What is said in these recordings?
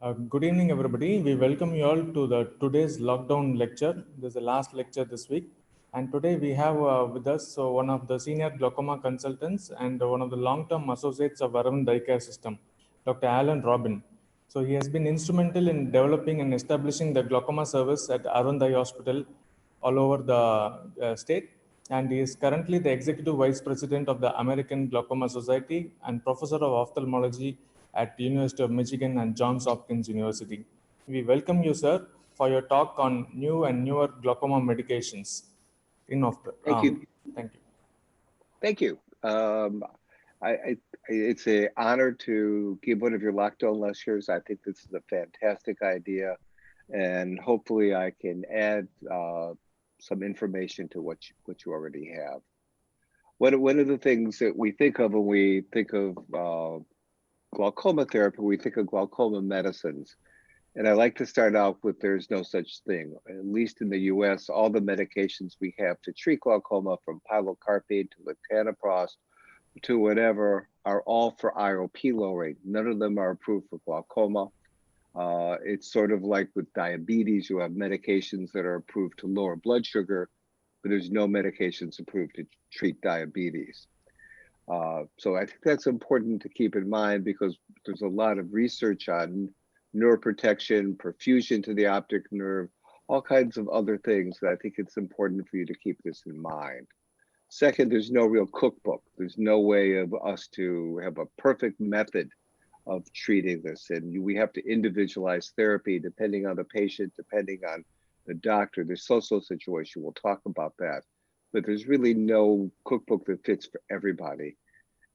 Good evening, everybody. We welcome you all to the today's lockdown lecture. This is the last lecture this week, and today we have with us one of the senior glaucoma consultants and one of the long-term associates of Arvind Eye Care System, Dr. Alan Robin. So he has been instrumental in developing and establishing the glaucoma service at Arvind Eye Hospital all over the state, and he is currently the executive vice president of the American Glaucoma Society and professor of ophthalmology at the University of Michigan and Johns Hopkins University. We welcome you, sir, for your talk on new and newer glaucoma medications. Thank you. Thank you. Thank you. It's an honor to give one of your lockdown lectures. I think this is a fantastic idea, and hopefully I can add some information to what you already have. One of the things that we think of when we think of glaucoma therapy, we think of glaucoma medicines. And I like to start out with there's no such thing. At least in the US, all the medications we have to treat glaucoma, from pilocarpine to latanoprost to whatever, are all for IOP lowering. None of them are approved for glaucoma. It's sort of like with diabetes, you have medications that are approved to lower blood sugar, but there's no medications approved to treat diabetes. So I think that's important to keep in mind, because there's a lot of research on neuroprotection, perfusion to the optic nerve, all kinds of other things that I think it's important for you to keep this in mind. Second, there's no real cookbook. There's no way of us to have a perfect method of treating this. And we have to individualize therapy depending on the patient, depending on the doctor, the social situation. We'll talk about that. But there's really no cookbook that fits for everybody.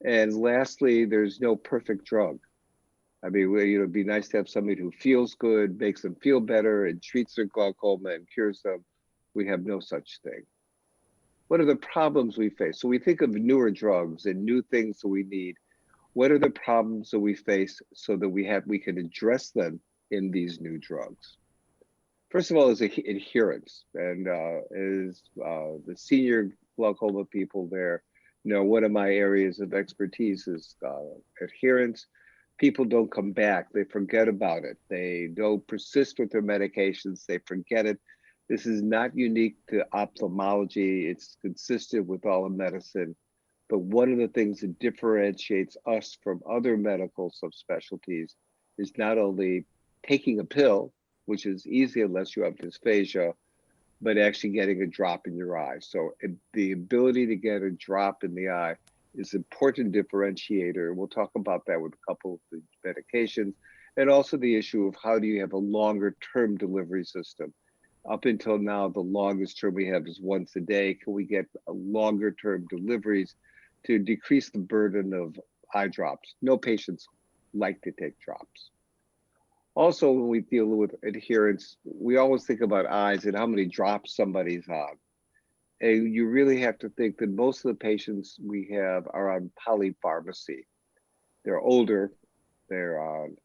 And lastly, there's no perfect drug. I mean, it'd be nice to have somebody who feels good, makes them feel better, and treats their glaucoma and cures them. We have no such thing. What are the problems we face? So we think of newer drugs and new things that we need. What are the problems that we face so that we can address them in these new drugs? First of all, is adherence, and as the senior glaucoma people there, one of my areas of expertise is adherence. People don't come back. They forget about it. They don't persist with their medications. They forget it. This is not unique to ophthalmology. It's consistent with all of medicine. But one of the things that differentiates us from other medical subspecialties is not only taking a pill, which is easy unless you have dysphagia, but actually getting a drop in your eye. So the ability to get a drop in the eye is an important differentiator. We'll talk about that with a couple of the medications, and also the issue of how do you have a longer term delivery system. Up until now, the longest term we have is once a day. Can we get a longer term deliveries to decrease the burden of eye drops? No patients like to take drops. Also, when we deal with adherence, we always think about eyes and how many drops somebody's on. And you really have to think that most of the patients we have are on polypharmacy. They're older, they're on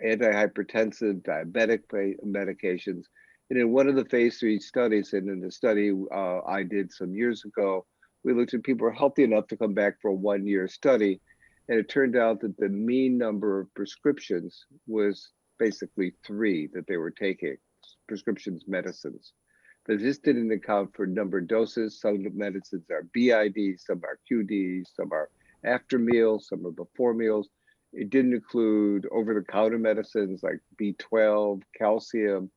antihypertensive, diabetic medications. And in one of the phase 3 studies, and in the study I did some years ago, we looked at people who were healthy enough to come back for a 1-year study. And it turned out that the mean number of prescriptions was basically 3 that they were taking, prescriptions, medicines. But this didn't account for number of doses. Some medicines are BID, some are QD, some are after meals, some are before meals. It didn't include over-the-counter medicines like B12, calcium,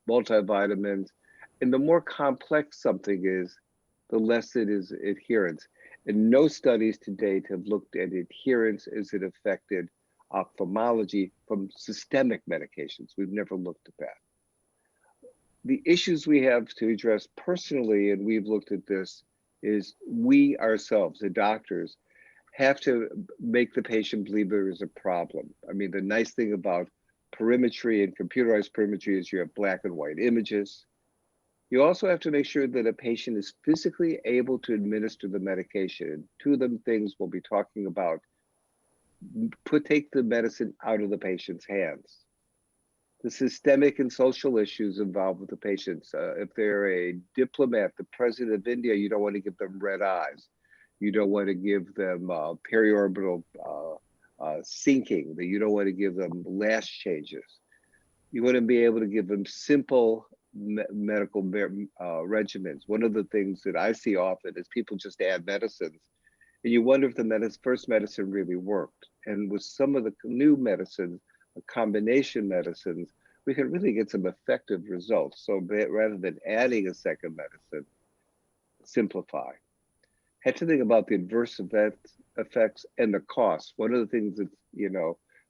multivitamins. And the more complex something is, the less it is adherence. And no studies to date have looked at adherence as it affected ophthalmology from systemic medications. We've never looked at that. The issues we have to address personally, and we've looked at this, is we ourselves, the doctors, have to make the patient believe there is a problem. I mean, the nice thing about perimetry and computerized perimetry is you have black and white images. You also have to make sure that a patient is physically able to administer the medication. And 2 of them things we'll be talking about: take the medicine out of the patient's hands. The systemic and social issues involved with the patients. If they're a diplomat, the president of India, you don't want to give them red eyes. You don't want to give them periorbital sinking, that you don't want to give them lash changes. You want to be able to give them simple medical regimens. One of the things that I see often is people just add medicines, and you wonder if the first medicine really worked. And with some of the new medicines, combination medicines, we can really get some effective results. So rather than adding a second medicine, simplify. Had to think about the adverse effects and the cost. One of the things that's,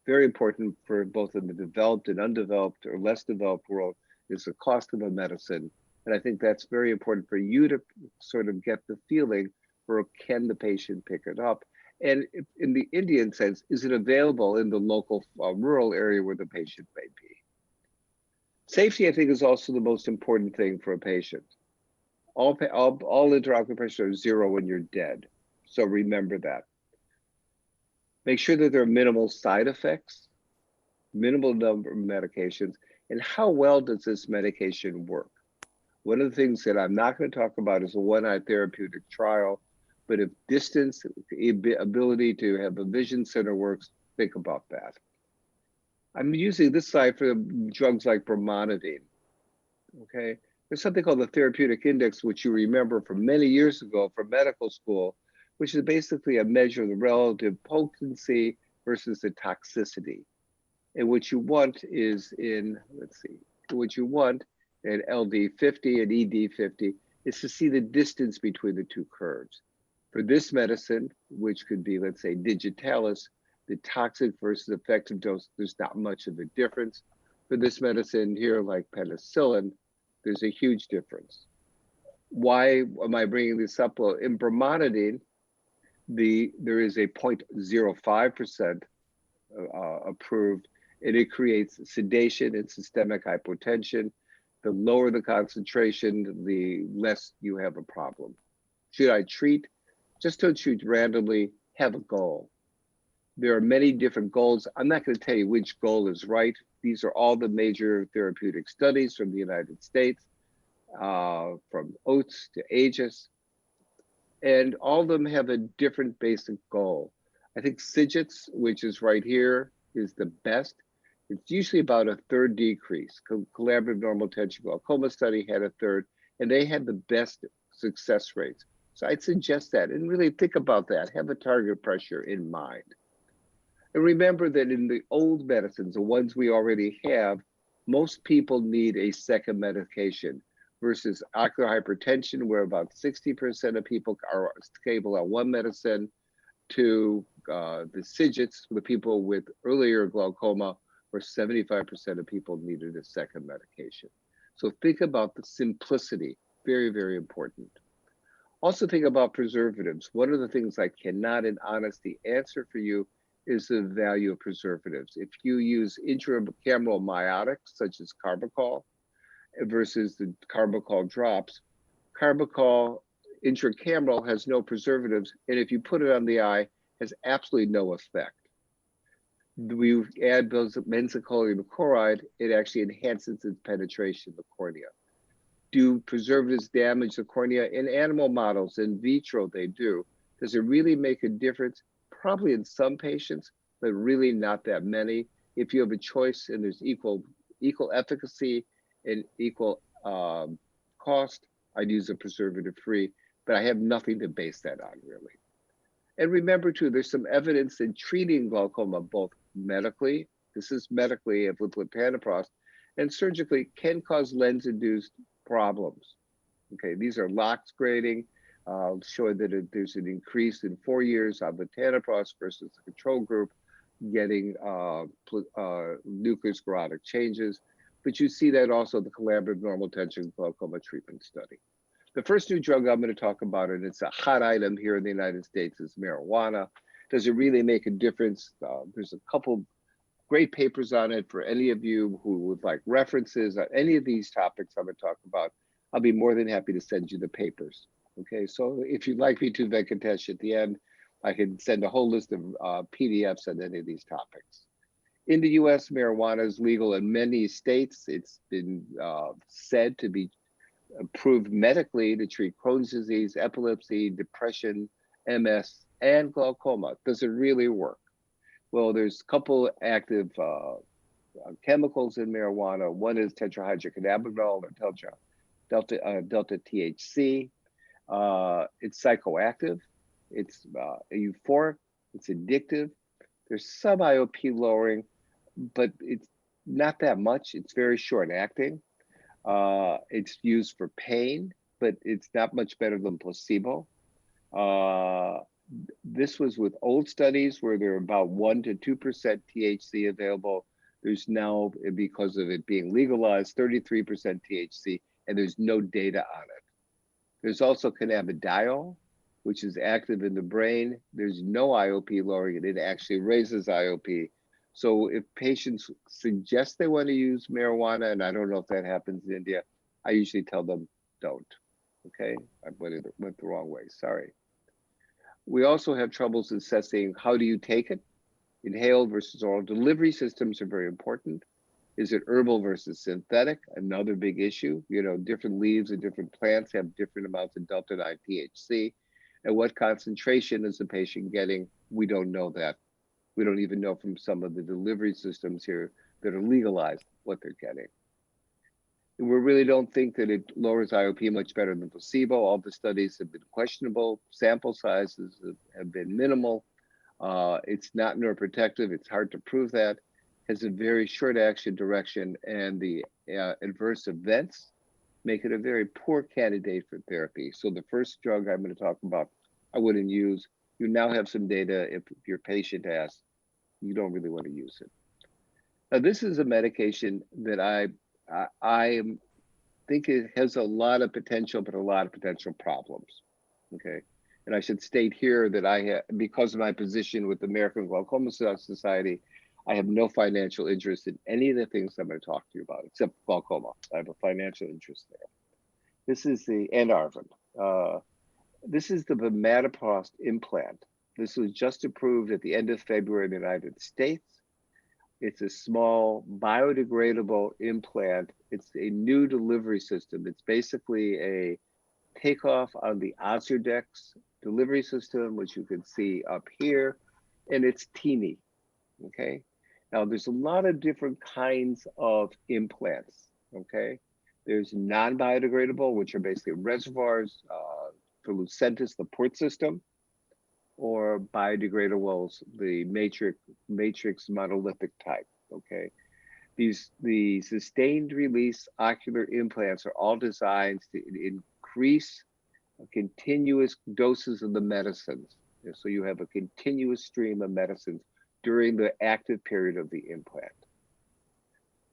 very important for both in the developed and undeveloped or less developed world is the cost of a medicine. And I think that's very important for you to sort of get the feeling for, can the patient pick it up? And in the Indian sense, is it available in the local rural area where the patient may be? Safety, I think, is also the most important thing for a patient. All intraocular pressure is 0 when you're dead. So remember that. Make sure that there are minimal side effects, minimal number of medications, and how well does this medication work? One of the things that I'm not going to talk about is a one-eye therapeutic trial, but if distance, ability to have a vision center works, think about that. I'm using this slide for drugs like bromonidine, okay? There's something called the therapeutic index, which you remember from many years ago from medical school, which is basically a measure of the relative potency versus the toxicity. And what you want is what you want in LD50 and ED50 is to see the distance between the two curves. For this medicine, which could be, let's say, digitalis, the toxic versus effective dose, there's not much of a difference. For this medicine here, like penicillin, there's a huge difference. Why am I bringing this up? Well, in bromonidine, there is a 0.05% approved, and it creates sedation and systemic hypotension. The lower the concentration, the less you have a problem. Should I treat? Just don't shoot randomly, have a goal. There are many different goals. I'm not going to tell you which goal is right. These are all the major therapeutic studies from the United States, from Oates to Aegis, and all of them have a different basic goal. I think SIGITs, which is right here, is the best. It's usually about a third decrease. Collaborative normal tension glaucoma study had a third, and they had the best success rates. So I'd suggest that, and really think about that. Have a target pressure in mind. And remember that in the old medicines, the ones we already have, most people need a second medication versus ocular hypertension, where about 60% of people are stable on one medicine, to the SIGITs, the people with earlier glaucoma, where 75% of people needed a second medication. So think about the simplicity, very, very important. Also think about preservatives. One of the things I cannot in honesty answer for you is the value of preservatives. If you use intracameral miotics, such as carbachol, versus the carbachol drops, carbachol intracameral has no preservatives, and if you put it on the eye, has absolutely no effect. We add benzalkonium chloride, it actually enhances its penetration of the cornea. Do preservatives damage the cornea? In animal models, in vitro, they do. Does it really make a difference? Probably in some patients, but really not that many. If you have a choice and there's equal efficacy and equal cost, I'd use a preservative-free, but I have nothing to base that on, really. And remember, too, there's some evidence in treating glaucoma, both medically, this is medically with latanoprost, and surgically can cause lens-induced problems. Okay, these are LOX grading, showing that there's an increase in 4 years of latanoprost versus the control group, getting nuclear sclerotic changes. But you see that also in the collaborative normal tension glaucoma treatment study. The first new drug I'm going to talk about, and it's a hot item here in the United States, is marijuana. Does it really make a difference? There's a couple great papers on it for any of you who would like references on any of these topics I'm going to talk about. I'll be more than happy to send you the papers. Okay, so if you'd like me to, Venkatesh, at the end, I can send a whole list of PDFs on any of these topics. In the US, marijuana is legal in many states. It's been said to be approved medically to treat Crohn's disease, epilepsy, depression, MS, and glaucoma. Does it really work? Well, there's a couple active chemicals in marijuana. One is tetrahydrocannabinol or delta THC. It's psychoactive. It's euphoric. It's addictive. There's some IOP lowering, but it's not that much. It's very short acting. It's used for pain, but it's not much better than placebo. Uh, this was with old studies where there are about 1 to 2% THC available. There's now, because of it being legalized, 33% THC, and there's no data on it. There's also cannabidiol, which is active in the brain. There's no IOP lowering, and it actually raises IOP. So if patients suggest they want to use marijuana, and I don't know if that happens in India, I usually tell them don't. Okay, I went the wrong way, sorry. We also have troubles assessing how do you take it, inhaled versus oral. Delivery systems are very important. Is it herbal versus synthetic? Another big issue. You know, different leaves and different plants have different amounts of delta-9 THC. And what concentration is the patient getting? We don't know that. We don't even know from some of the delivery systems here that are legalized what they're getting. And we really don't think that it lowers IOP much better than placebo. All the studies have been questionable. Sample sizes have been minimal. It's not neuroprotective. It's hard to prove that. Has a very short action direction, and the adverse events make it a very poor candidate for therapy. So the first drug I'm going to talk about, I wouldn't use. You now have some data. If your patient asks, you don't really want to use it. Now, this is a medication that I think it has a lot of potential, but a lot of potential problems. Okay. And I should state here that I have, because of my position with the American Glaucoma Society, I have no financial interest in any of the things I'm going to talk to you about, except glaucoma. I have a financial interest there. This is the Anarvin. This is the Vimatoprost implant. This was just approved at the end of February in the United States. It's a small biodegradable implant. It's a new delivery system. It's basically a takeoff on the Ozurdex delivery system, which you can see up here, and it's teeny, okay? Now, there's a lot of different kinds of implants, okay? There's non-biodegradable, which are basically reservoirs for Lucentis, the port system, or biodegradables, the matrix monolithic type, okay? The sustained release ocular implants are all designed to increase continuous doses of the medicines. So you have a continuous stream of medicines during the active period of the implant.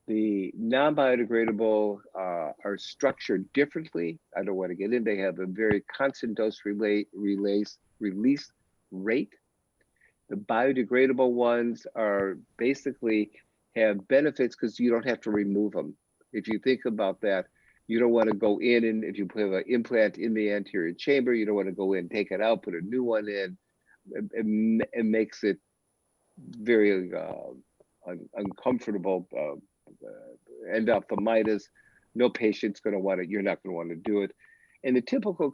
The non-biodegradable are structured differently. I don't want to get in. They have a very constant dose release rate. The biodegradable ones are basically have benefits because you don't have to remove them. If you think about that, you don't want to go in, and if you put an implant in the anterior chamber, you don't want to go in, take it out, put a new one in. It makes it very uncomfortable. Endophthalmitis. No patient's going to want it. You're not going to want to do it. And the typical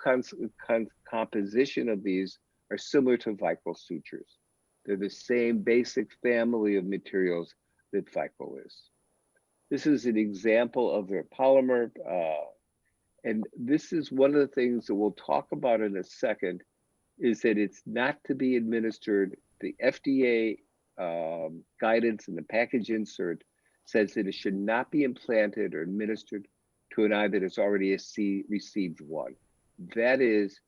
composition of these are similar to Vicryl sutures. They're the same basic family of materials that Vicryl is. This is an example of their polymer. And this is one of the things that we'll talk about in a second, is that it's not to be administered. The FDA guidance in the package insert says that it should not be implanted or administered to an eye that has already received one. That is,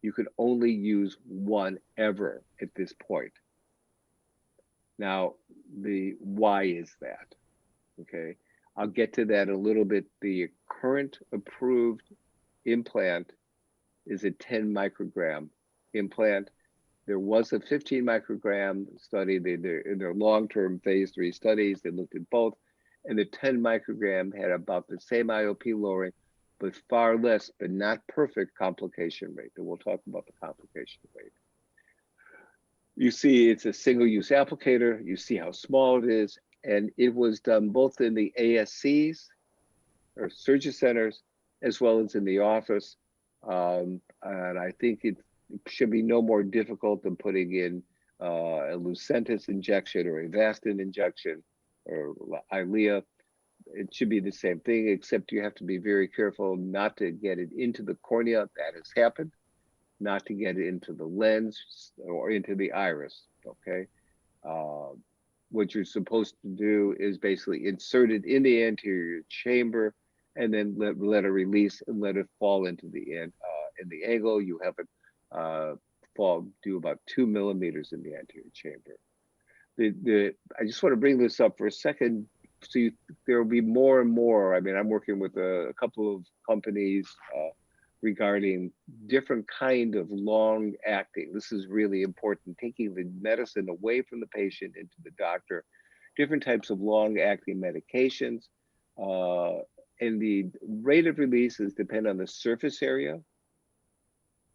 you can only use one ever at this point. Now, why is that? Okay, I'll get to that a little bit. The current approved implant is a 10 microgram implant. There was a 15 microgram study. In their long-term phase 3 studies, they looked at both, and the 10 microgram had about the same IOP lowering, but far less, but not perfect complication rate. And we'll talk about the complication rate. You see it's a single-use applicator. You see how small it is, and it was done both in the ASCs, or surgery centers, as well as in the office. And I think it should be no more difficult than putting in a Lucentis injection or Avastin injection or Eylea. It should be the same thing, except you have to be very careful not to get it into the cornea. That has happened. Not to get it into the lens or into the iris, okay? Uh, what you're supposed to do is basically insert it in the anterior chamber and then let it release and let it fall into the end. In the angle, you have it do about 2 millimeters in the anterior chamber. I just want to bring this up for a second. So there will be more and more. I mean, I'm working with a couple of companies regarding different kind of long acting. This is really important, taking the medicine away from the patient into the doctor, different types of long acting medications. And the rate of releases depend on the surface area,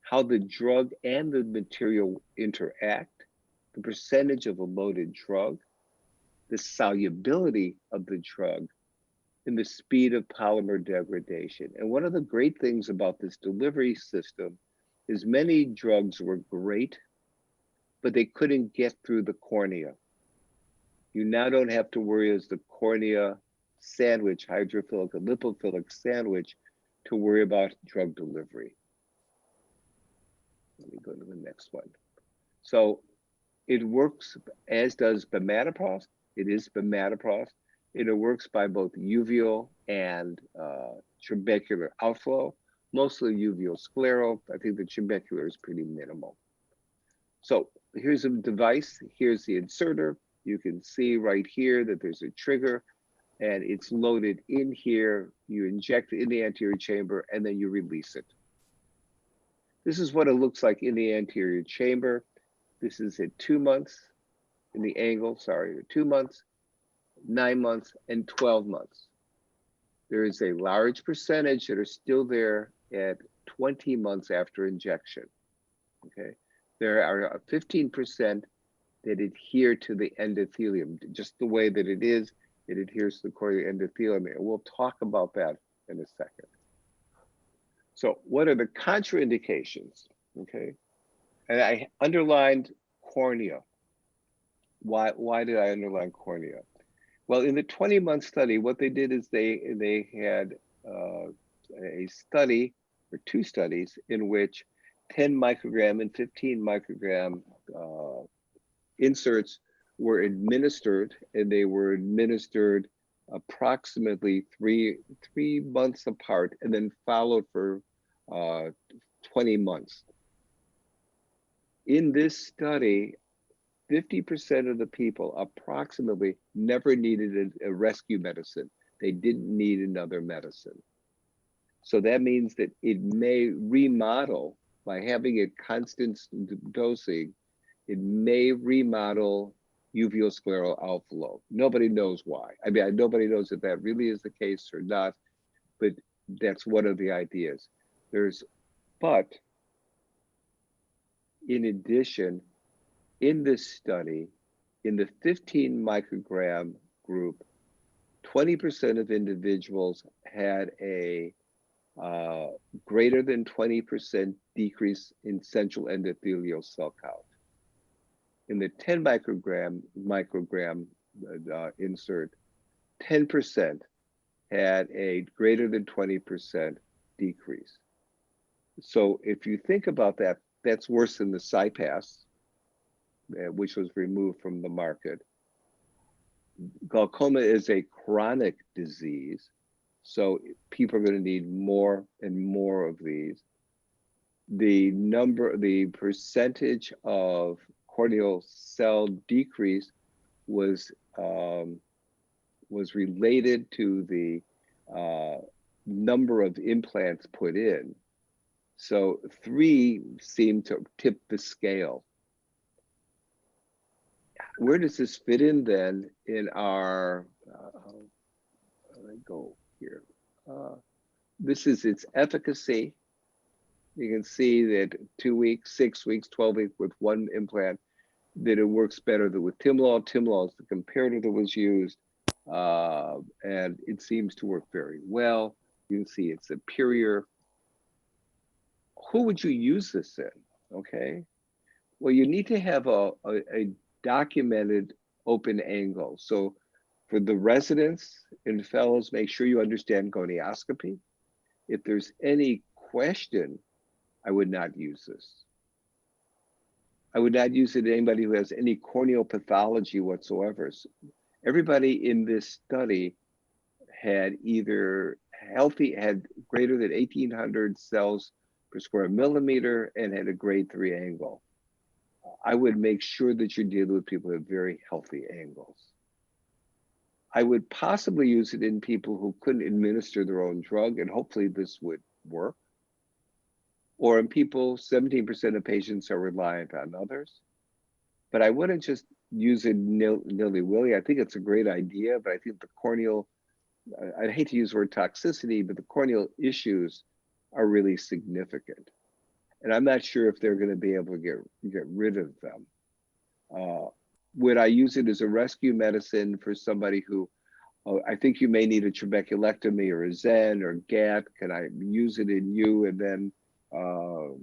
how the drug and the material interact, the percentage of a loaded drug, the solubility of the drug, and the speed of polymer degradation. And one of the great things about this delivery system is many drugs were great, but they couldn't get through the cornea. You now don't have to worry as the cornea sandwich, hydrophilic and lipophilic sandwich, to worry about drug delivery. Let me go to the next one. So it works, as does bimatoprost. It is bimatoprost. It works by both uveal and trabecular outflow, mostly uveal scleral. I think the trabecular is pretty minimal. So here's a device. Here's the inserter. You can see right here that there's a trigger and it's loaded in here. You inject it in the anterior chamber and then you release it. This is what it looks like in the anterior chamber. This is at 2 months in the angle, 2 months, 9 months, and 12 months. There is a large percentage that are still there at 20 months after injection, okay? There are 15% that adhere to the endothelium, just the way that it is, it adheres to the corneal endothelium, and we'll talk about that in a second. So what are the contraindications, okay? And I underlined cornea. Why did I underline cornea? Well, in the 20-month study, what they did is they had a study, or 2 studies, in which 10 microgram and 15 microgram inserts were administered, and they were administered approximately three months apart, and then followed for 20 months. In this study, 50% of the people approximately never needed a rescue medicine. They didn't need another medicine. So that means that it may remodel, by having a constant dosing, it may remodel uveoscleral outflow. Nobody knows why. I mean, nobody knows if that really is the case or not, but that's one of the ideas. But in addition, in this study, in the 15 microgram group, 20% of individuals had a greater than 20% decrease in central endothelial cell count. In the 10 microgram insert, 10% had a greater than 20% decrease. So if you think about that, that's worse than the CyPass, which was removed from the market. Glaucoma is a chronic disease, so people are going to need more and more of these. The percentage of corneal cell decrease was related to the number of implants put in. So 3 seemed to tip the scale. Where does this fit in then in our, let me go here. This is its efficacy. You can see that 2 weeks, 6 weeks, 12 weeks with 1 implant, that it works better than with Timolol. Timolol is the comparator that was used, and it seems to work very well. You can see it's superior. Who would you use this in, okay? Well, you need to have a documented open angle. So for the residents and fellows, make sure you understand gonioscopy. If there's any question, I would not use this. I would not use it to anybody who has any corneal pathology whatsoever. So everybody in this study had either had greater than 1,800 cells per square millimeter and had a grade 3 angle. I would make sure that you're dealing with people with very healthy angles. I would possibly use it in people who couldn't administer their own drug, and hopefully this would work. Or in people, 17% of patients are reliant on others. But I wouldn't just use it nilly-willy. I think it's a great idea, but I think the corneal, I'd hate to use the word toxicity, but the corneal issues are really significant. And I'm not sure if they're going to be able to get rid of them. Would I use it as a rescue medicine for somebody who, I think you may need a trabeculectomy or a Zen or GAT? Can I use it in you and then, or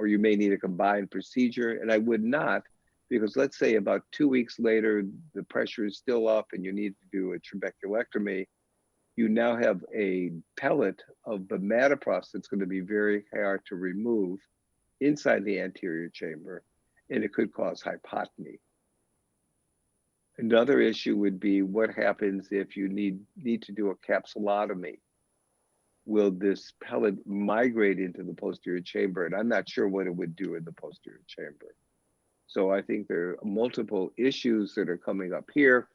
you may need a combined procedure? And I would not, because let's say about 2 weeks later, the pressure is still up and you need to do a trabeculectomy. You now have a pellet of bimatoprost that's going to be very hard to remove inside the anterior chamber, and it could cause hypotony. Another issue would be what happens if you need to do a capsulotomy. Will this pellet migrate into the posterior chamber? And I'm not sure what it would do in the posterior chamber. So I think there are multiple issues that are coming up here.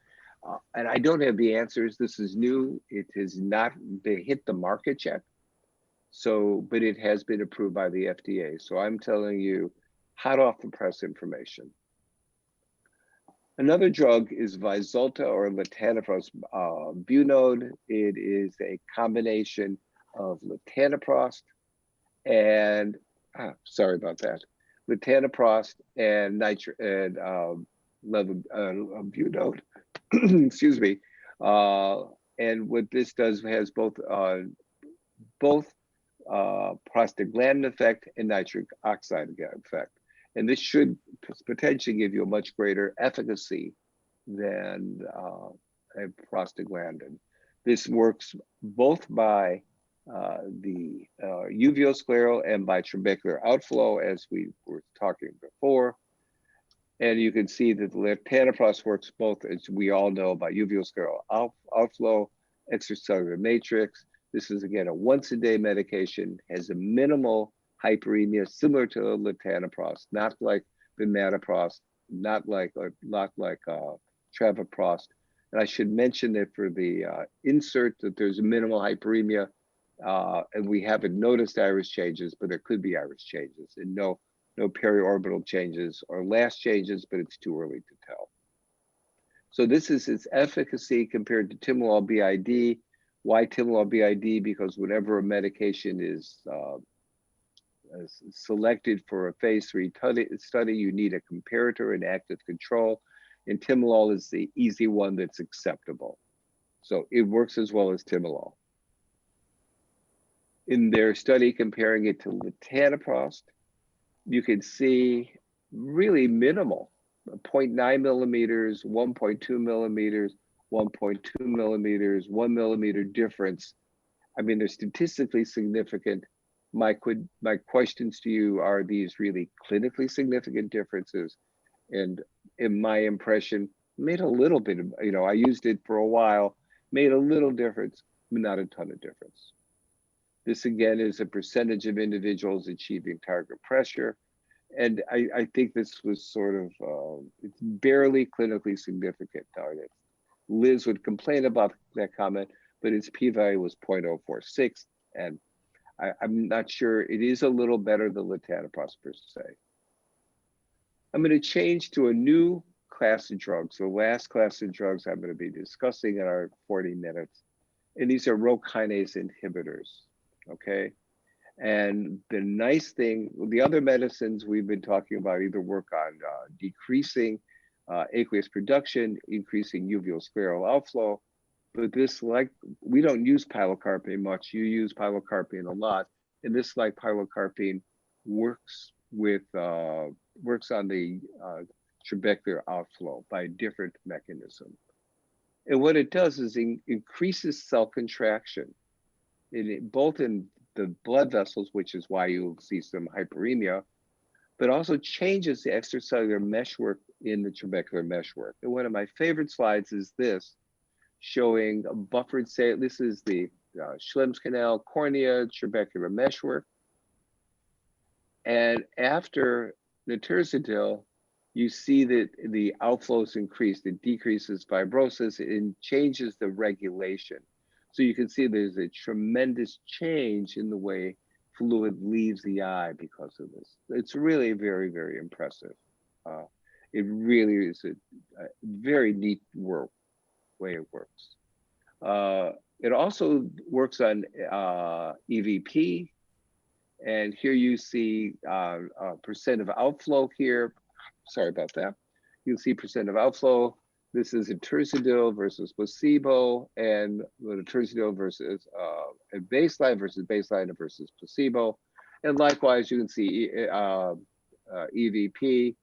And I don't have the answers. This is new. It has not hit the market yet. So, but it has been approved by the FDA. So I'm telling you, hot off the press information. Another drug is Vyzulta or latanoprost bunode. It is a combination of latanoprost and, sorry about that, latanoprost and bunode, excuse me. And what this does has both prostaglandin effect and nitric oxide effect. And this should potentially give you a much greater efficacy than a prostaglandin. This works both by the uveoscleral and by trabecular outflow, as we were talking before. And you can see that the latanoprost works both, as we all know, by uveoscleral outflow, extracellular matrix. This is, again, a once-a-day medication, has a minimal hyperemia similar to latanoprost, not like bimatoprost, not like travoprost. And I should mention that for the insert that there's a minimal hyperemia, and we haven't noticed iris changes, but there could be iris changes, and no periorbital changes or last changes, but it's too early to tell. So this is its efficacy compared to timolol BID. Why timolol BID? Because whenever a medication is selected for a phase 3 study, you need a comparator and active control, and timolol is the easy one that's acceptable. So it works as well as timolol. In their study comparing it to latanoprost, you can see really minimal, 0.9 millimeters, 1.2 millimeters, 1.2 millimeters, 1 millimeter difference. I mean, they're statistically significant. My questions to you, are these really clinically significant differences? And in my impression, made a little bit of, I used it for a while, made a little difference, but not a ton of difference. This again is a percentage of individuals achieving target pressure. And I think this was sort of, it's barely clinically significant target. Liz would complain about that comment, but its p-value was 0.046. And I'm not sure, it is a little better than latanoprost per se. I'm going to change to a new class of drugs, the last class of drugs I'm going to be discussing in our 40 minutes. And these are Rho kinase inhibitors, okay? And the nice thing, the other medicines we've been talking about either work on decreasing aqueous production, increasing uveoscleral outflow, but this, like, we don't use pilocarpine much. You use pilocarpine a lot, and this, like pilocarpine, works with works on the trabecular outflow by a different mechanism. And what it does is increases cell contraction, both in the blood vessels, which is why you'll see some hyperemia, but also changes the extracellular meshwork in the trabecular meshwork. And one of my favorite slides is this, showing a buffered say. This is the Schlemm's canal, cornea, trabecular meshwork. And after Nitric, you see that the outflows increase. It decreases fibrosis and changes the regulation. So you can see there's a tremendous change in the way fluid leaves the eye because of this. It's really very, very impressive. It really is a very neat way it works. It also works on EVP, and here you see percent of outflow here. Sorry about that. You'll see percent of outflow. This is Nitric versus placebo, and Nitric versus baseline versus placebo. And likewise, you can see EVP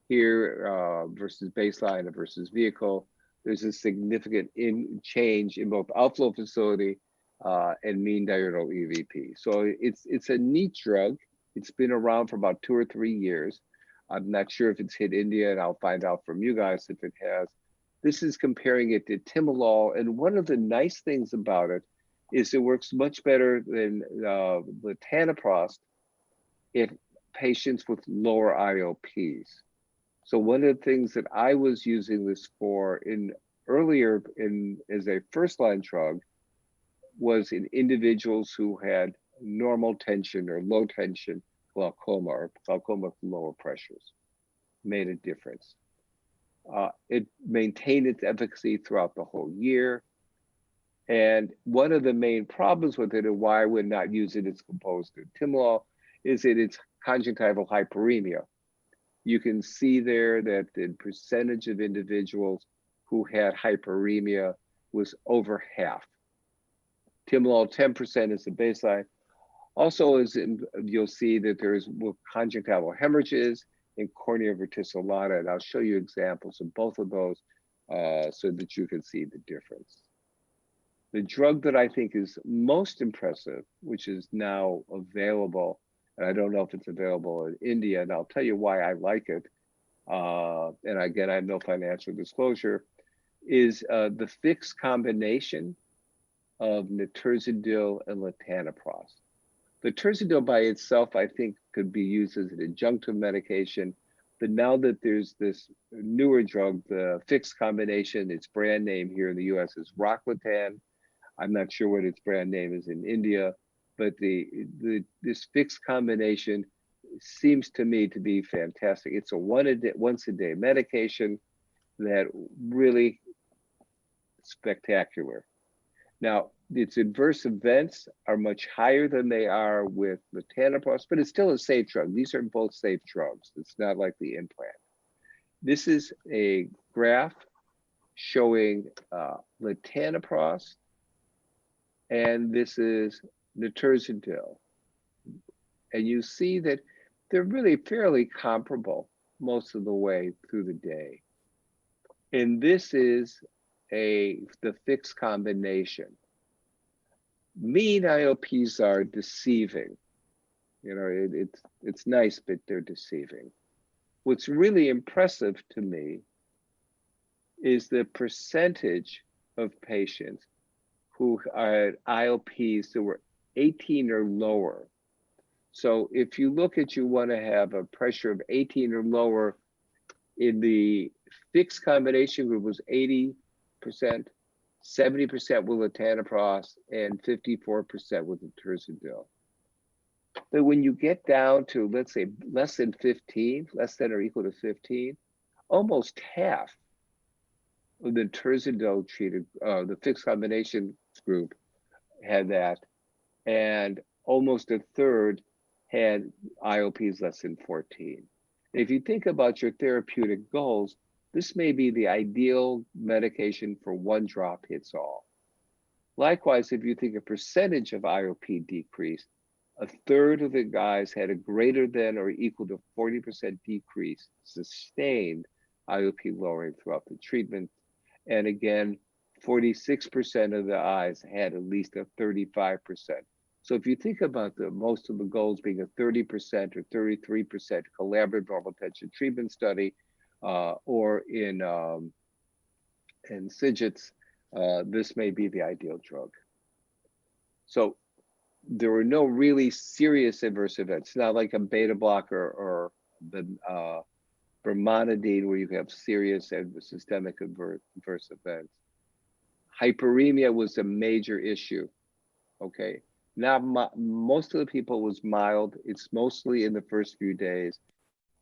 here versus baseline and versus vehicle. There's a significant change in both outflow facility and mean diurnal EVP. So it's a neat drug. It's been around for about 2 or 3 years. I'm not sure if it's hit India, and I'll find out from you guys if it has. This is comparing it to timolol, and one of the nice things about it is it works much better than latanoprost in patients with lower IOPs. So one of the things that I was using this for earlier as a first-line drug was in individuals who had normal tension or low tension glaucoma, or glaucoma with lower pressures. Made a difference. It maintained its efficacy throughout the whole year. And one of the main problems with it, and why I would not use it as composed to timolol, is that it's conjunctival hyperemia. You can see there that the percentage of individuals who had hyperemia was over half. Timolol, 10% is the baseline. Also, you'll see that there's conjunctival hemorrhages and cornea verticillata, and I'll show you examples of both of those so that you can see the difference. The drug that I think is most impressive, which is now available, and I don't know if it's available in India, and I'll tell you why I like it, and again, I have no financial disclosure, is the fixed combination of Nitric and latanoprost. The Nitric by itself, I think, could be used as an adjunctive medication, but now that there's this newer drug, the fixed combination, its brand name here in the US is Rocklatan. I'm not sure what its brand name is in India, but this fixed combination seems to me to be fantastic. It's a once a day medication that really spectacular. Now, its adverse events are much higher than they are with latanoprost, but it's still a safe drug. These are both safe drugs. It's not like the implant. This is a graph showing latanoprost, and this is Nitric. And you see that they're really fairly comparable most of the way through the day. And this is the fixed combination. Mean IOPs are deceiving. You know, it's nice, but they're deceiving. What's really impressive to me is the percentage of patients who had IOPs that were 18 or lower. So if you look at, you want to have a pressure of 18 or lower, in the fixed combination group was 80%, 70% with latanoprost, and 54% with Nitric. But when you get down to, let's say, less than 15, less than or equal to 15, almost half of the Nitric treated, the fixed combination group had that, and almost a third had IOPs less than 14. If you think about your therapeutic goals, this may be the ideal medication for one drop hits all. Likewise, if you think a percentage of IOP decrease, A third of the guys had a greater than or equal to 40% decrease, sustained IOP lowering throughout the treatment. And again, 46% of the eyes had at least a 35%. So if you think about most of the goals being a 30% or 33% collaborative normal tension treatment study, or in SIGITs, this may be the ideal drug. So there were no really serious adverse events, not like a beta blocker or the brimonidine where you have serious systemic adverse events. Hyperemia was a major issue, okay? Now, most of the people was mild. It's mostly in the first few days.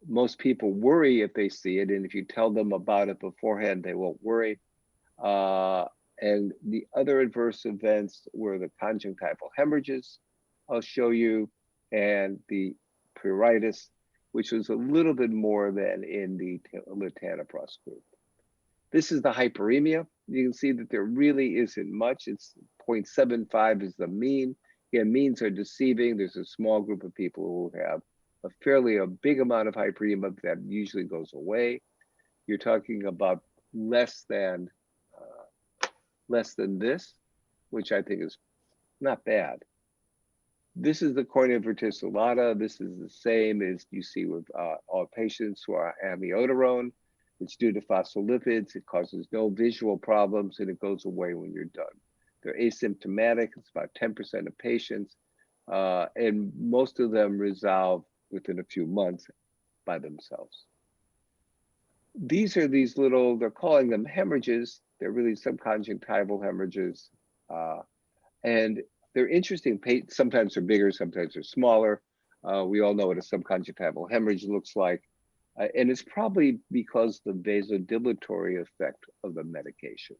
Most people worry if they see it, and if you tell them about it beforehand, they won't worry. And the other adverse events were the conjunctival hemorrhages, I'll show you, and the pruritus, which was a little bit more than in the latanoprost group. This is the hyperemia. You can see that there really isn't much. It's 0.75 is the mean. Again, means are deceiving. There's a small group of people who have a big amount of hyperemia that usually goes away. You're talking about less than this, which I think is not bad. This is the cornea verticillata. This is the same as you see with all patients who are amiodarone. It's due to phospholipids. It causes no visual problems, and it goes away when you're done. They're asymptomatic. It's about 10% of patients, and most of them resolve within a few months by themselves. These are these little, they're calling them hemorrhages. They're really subconjunctival hemorrhages. And they're interesting. Sometimes they're bigger, sometimes they're smaller. We all know what a subconjunctival hemorrhage looks like. And it's probably because the vasodilatory effect of the medication.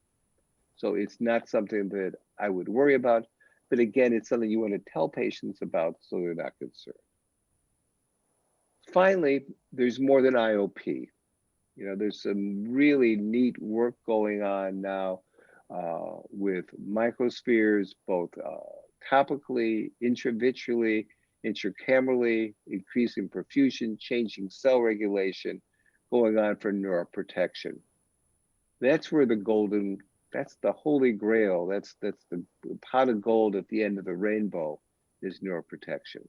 So it's not something that I would worry about. But again, it's something you want to tell patients about so they're not concerned. Finally, there's more than IOP. You know, there's some really neat work going on now with microspheres, both topically, intravitreally, intracamerally, increasing perfusion, changing cell regulation, going on for neuroprotection. That's where that's the holy grail. That's the pot of gold at the end of the rainbow is neuroprotection.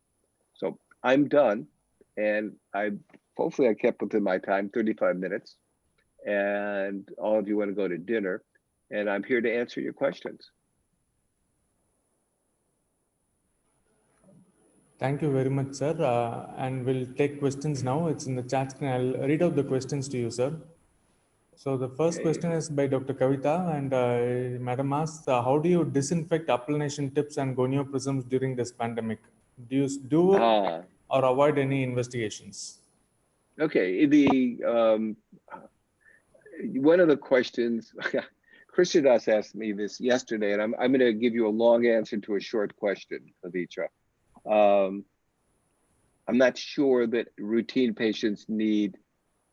So I'm done, and hopefully I kept within my time, 35 minutes, and all of you want to go to dinner, and I'm here to answer your questions. Thank you very much, sir. And we'll take questions now. It's in the chat screen. I'll read out the questions to you, sir. So the first question is by Dr. Kavita, and Madam asks, how do you disinfect applanation tips and gonio prisms during this pandemic? Do you do or avoid any investigations? Okay, one of the questions, Christian asked me this yesterday, and I'm going to give you a long answer to a short question, Kavita. I'm not sure that routine patients need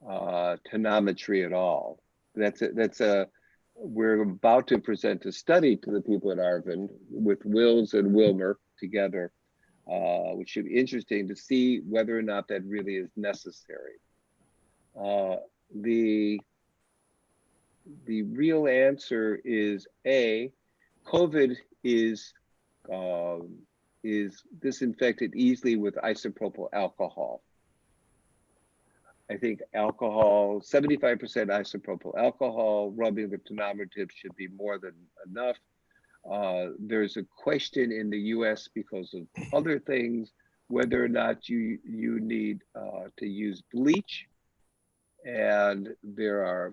tonometry at all. We're about to present a study to the people at Arvin with Wills and Wilmer together, which should be interesting to see whether or not that really is necessary. The real answer is COVID is disinfected easily with isopropyl alcohol. I think alcohol, 75% isopropyl alcohol, rubbing the tonometer tip should be more than enough. There's a question in the US because of other things, whether or not you need to use bleach. And there are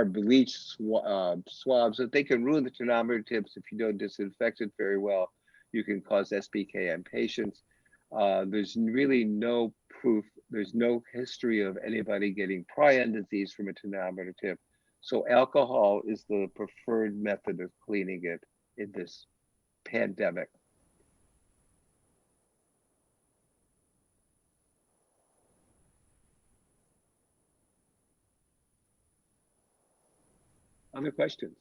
bleach swabs that they can ruin the tonometer tips if you don't disinfect it very well. You can cause SBK in patients. There's really no proof. There's no history of anybody getting prion disease from a tonometer tip. So alcohol is the preferred method of cleaning it in this pandemic. Other questions?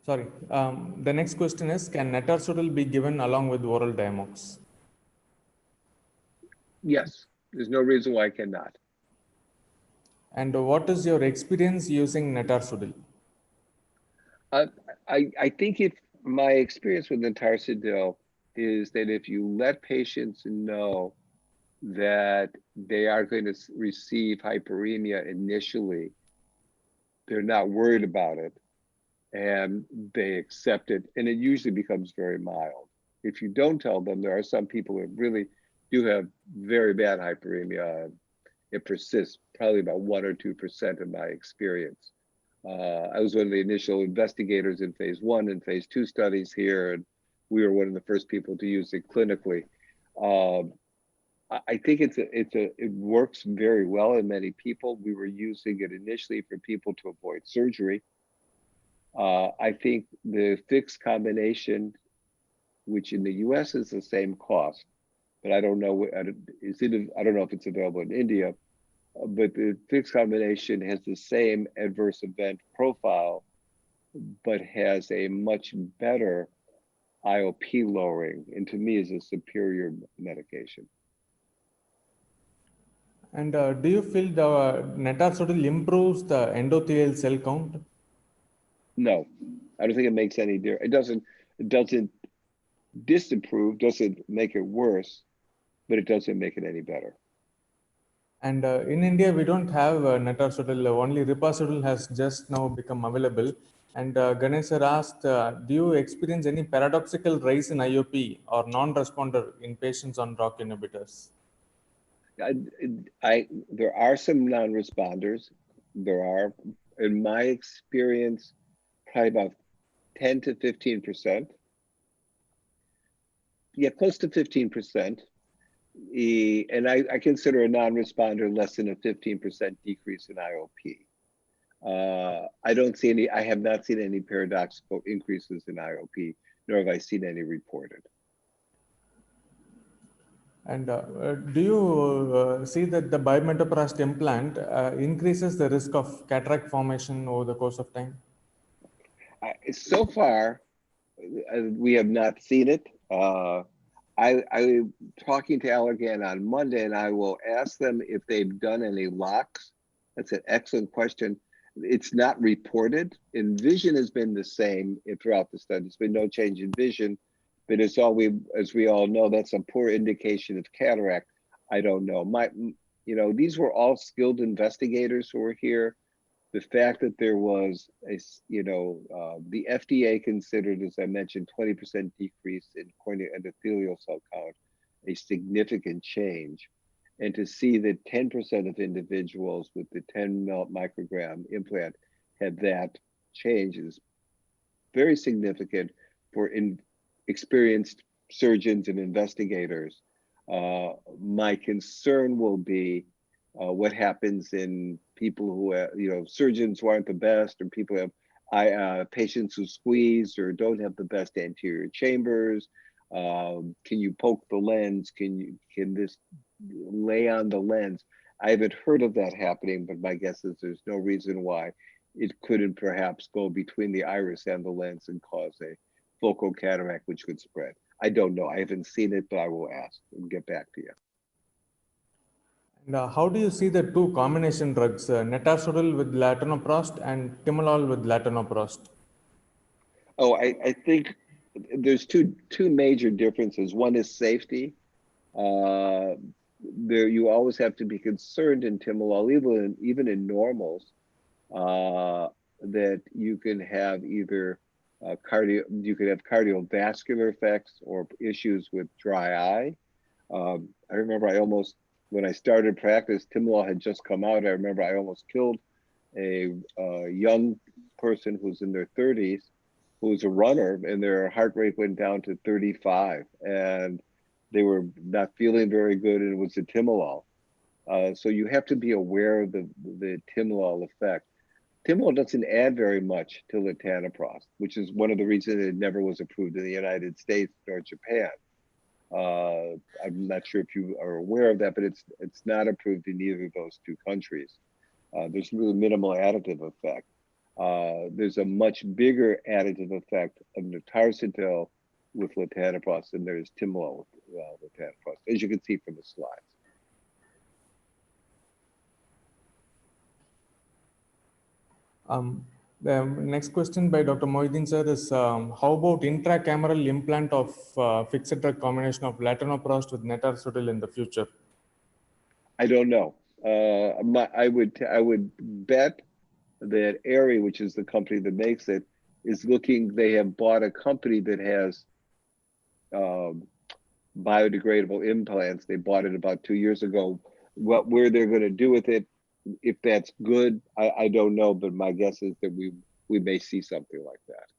Sorry. The next question is, can netarsodil be given along with oral Diamox? Yes, there's no reason why I cannot. And what is your experience using netarsodil? Uh, I think if my experience with Intarsidil is that if you let patients know that they are going to receive hyperemia initially, they're not worried about it and they accept it, and it usually becomes very mild. If you don't tell them, there are some people who really do have very bad hyperemia. It persists, probably about 1 or 2% in my experience. I was one of the initial investigators in phase 1 and phase 2 studies here, and we were one of the first people to use it clinically. Um, I think it works very well in many people. We were using it initially for people to avoid surgery. I think the fixed combination, which in the US is the same cost, but I don't know, I don't know if it's available in India, but the fixed combination has the same adverse event profile, but has a much better IOP lowering, and to me is a superior medication. And do you feel the netarsodil improves the endothelial cell count? No, I don't think it makes any difference. It doesn't disapprove, doesn't make it worse, but it doesn't make it any better. And in India, we don't have netarsodil. Only ripasodil has just now become available. And Ganesh sir asked, do you experience any paradoxical rise in IOP or non-responder in patients on ROCK inhibitors? I, there are some non-responders. There are, in my experience, probably about 10 to 15%. Yeah, close to 15%. And I consider a non-responder less than a 15% decrease in IOP. I don't see any, I have not seen any paradoxical increases in IOP, nor have I seen any reported. And do you see that the bimetoprost implant increases the risk of cataract formation over the course of time? So far, we have not seen it. I'm talking to Allergan on Monday, and I will ask them if they've done any locks. That's an excellent question. It's not reported, and vision has been the same throughout the study. There's been no change in vision, but as we all know, that's a poor indication of cataract. I don't know. These were all skilled investigators who were here. The fact that there was the FDA considered, as I mentioned, 20% decrease in corneal endothelial cell count, a significant change. And to see that 10% of individuals with the 10 microgram implant had that change is very significant for experienced surgeons and investigators. My concern will be what happens in people who surgeons who aren't the best, or people who have patients who squeeze or don't have the best anterior chambers. Can you poke the lens? Can this lay on the lens? I haven't heard of that happening, but my guess is there's no reason why it couldn't perhaps go between the iris and the lens and cause a focal cataract, which could spread. I don't know. I haven't seen it, but I will ask and get back to you. And how do you see the two combination drugs, netarsodil with latanoprost and timolol with latanoprost? Oh, I think there's two major differences. One is safety. There, you always have to be concerned in timolol, even in normals, that you can have either you could have cardiovascular effects or issues with dry eye. I remember when I started practice, timolol had just come out. I remember I almost killed a young person who's in their 30s, who was a runner, and their heart rate went down to 35, and they were not feeling very good, and it was the timolol. So you have to be aware of the timolol effect. Timolol doesn't add very much to latanoprost, which is one of the reasons it never was approved in the United States nor Japan. I'm not sure if you are aware of that, but it's not approved in either of those two countries. There's really minimal additive effect. there's a much bigger additive effect of nitazoxanide with latanoprost than there is timolol with latanoprost, as you can see from the slides. The next question by Dr. Mohiddin sir is, how about intracameral implant of fixed drug combination of latanoprost with nitazoxanide in the future? I don't know. I would bet that Aerie, which is the company that makes it, is looking. They have bought a company that has biodegradable implants. They bought it about 2 years ago. Where they're going to do with it, if that's good, I don't know. But my guess is that we may see something like that.